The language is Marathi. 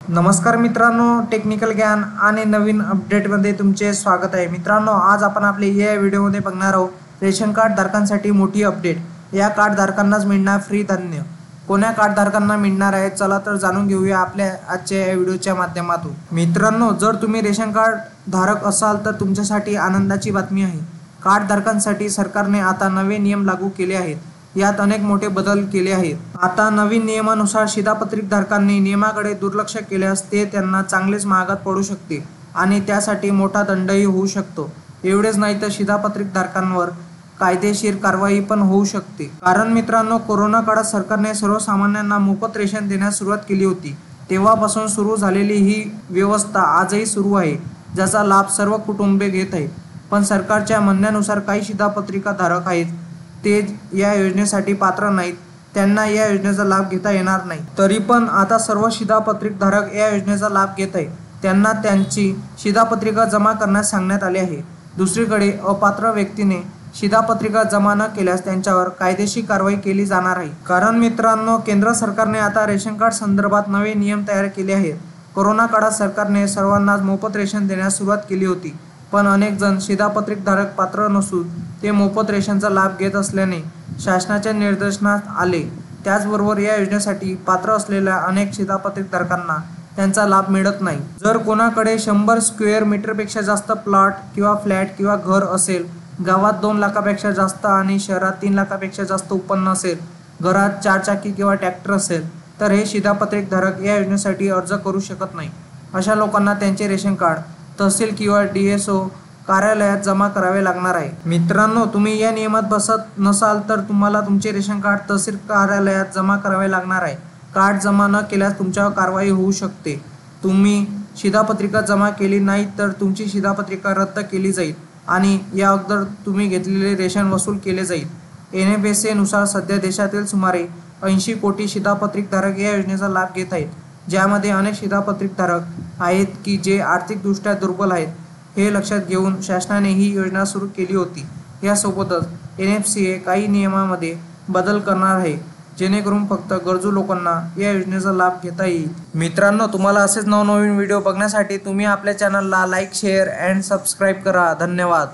नमस्कार मित्रांनो, टेक्निकल ज्ञान आणि नवीन अपडेटमध्ये तुमचे स्वागत आहे। मित्रांनो, आज आपण आपले या व्हिडिओमध्ये बघणार आहोत रेशन कार्ड धारकांसाठी मोठी अपडेट। या कार्ड धारकांनाच मिळणार फ्री धान्य। कोणा कार्ड धारकांना मिळणार आहे, चला तर जाणून घेऊया आपल्या आजच्या या व्हिडिओच्या माध्यमातून। मित्रांनो, जर तुम्ही रेशन कार्ड धारक असाल तर तुमच्यासाठी आनंदाची बातमी आहे। कार्ड धारकांसाठी सरकारने आता नवे नियम लागू केले आहेत। यात अनेक मोठे बदल केले आहेत। आता नवीन नियमानुसार शिधापत्रिक धारकांनी नियमाकडे दुर्लक्ष केल्यास ते त्यांना चांगलेच महागात पडू शकते आणि त्यासाठी मोठा दंडही होऊ शकतो। एवढेच नाही तर शिधापत्रिक धारकांवर कायदेशीर कारवाई पण होऊ शकते। कारण मित्रांनो, कोरोना काळात सरकारने सर्वसामान्यांना मोफत रेशन देण्यास सुरुवात केली होती। तेव्हापासून सुरू झालेली ही व्यवस्था आजही सुरू आहे, ज्याचा लाभ सर्व कुटुंबे घेत आहेत। पण सरकारच्या म्हणण्यानुसार काही शिधापत्रिका धारक आहेत ते या योजनेसाठी पात्र नाहीत, त्यांना या योजनेचा लाभ घेता येणार नाही। तरी पण आता सर्व शिधापत्रिक धारक या योजनेचा लाभ घेत आहेत। त्यांना त्यांची शिधापत्रिका जमा करण्यास सांगण्यात आले आहे। दुसरीकडे अपात्र व्यक्तीने शिधापत्रिका जमा न केल्यास त्यांच्यावर कायदेशीर कारवाई केली जाणार आहे। कारण मित्रांनो, केंद्र सरकारने आता रेशन कार्ड संदर्भात नवे नियम तयार केले आहेत। कोरोना काळात सरकारने सर्वांनाच मोफत रेशन देण्यास सुरुवात केली होती, पण अनेक जण शिधापत्रिक धारक पात्र नसून ते मोफत रेशनचा लाभ घेत असल्याने शासनाच्या निर्देशनात आले। त्याचबरोबर या योजनेसाठी पात्र असलेल्या अनेक शिधापत्रिक धारकांना त्यांचा लाभ मिळत नाही। जर कोणाकडे 100 स्क्वेअर मीटरपेक्षा जास्त प्लॉट किंवा फ्लॅट किंवा घर असेल, गावात 2 लाखापेक्षा जास्त आणि शहरात 3 लाखापेक्षा जास्त उत्पन्न असेल, घरात 4 चाकी किंवा ट्रॅक्टर असेल, तर हे शिधापत्रिक धारक या योजनेसाठी अर्ज करू शकत नाही। अशा लोकांना त्यांचे रेशन कार्ड तहसील किंवा DSO कार्यालयात जमा करावे लागणार आहे। मित्रांनो, तुम्ही या नियमात बसत नसाल तर तुम्हाला तुमचे रेशन कार्ड तहसील कार्यालयात जमा करावे लागणार आहे। कार्ड जमा न केल्यास तुमच्यावर कारवाई होऊ शकते। तुम्ही शिधापत्रिका जमा केली नाही तर तुमची शिधापत्रिका रद्द केली जाईल आणि या अगोदर तुम्ही घेतलेले रेशन वसूल केले जाईल। NFSA नुसार सध्या देशातील सुमारे 80 कोटी शिधापत्रिक धारक या योजनेचा लाभ घेत आहेत, ज्यामध्ये अनेक शिधापत्रिक धारक आहेत की जे आर्थिकदृष्ट्या दुर्बल आहेत। हे लक्षात घेऊन शासनाने ही योजना सुरू केली होती। यासोबतच NFSA काही नियमांमध्ये बदल करणार आहे, जेणेकरून फक्त गरजू लोकांना या योजनेचा लाभ घेता येईल। मित्रांनो, तुम्हाला असेच नवनवीन व्हिडिओ बघण्यासाठी तुम्ही आपल्या चॅनलला लाईक, शेअर अँड सबस्क्राईब करा। धन्यवाद।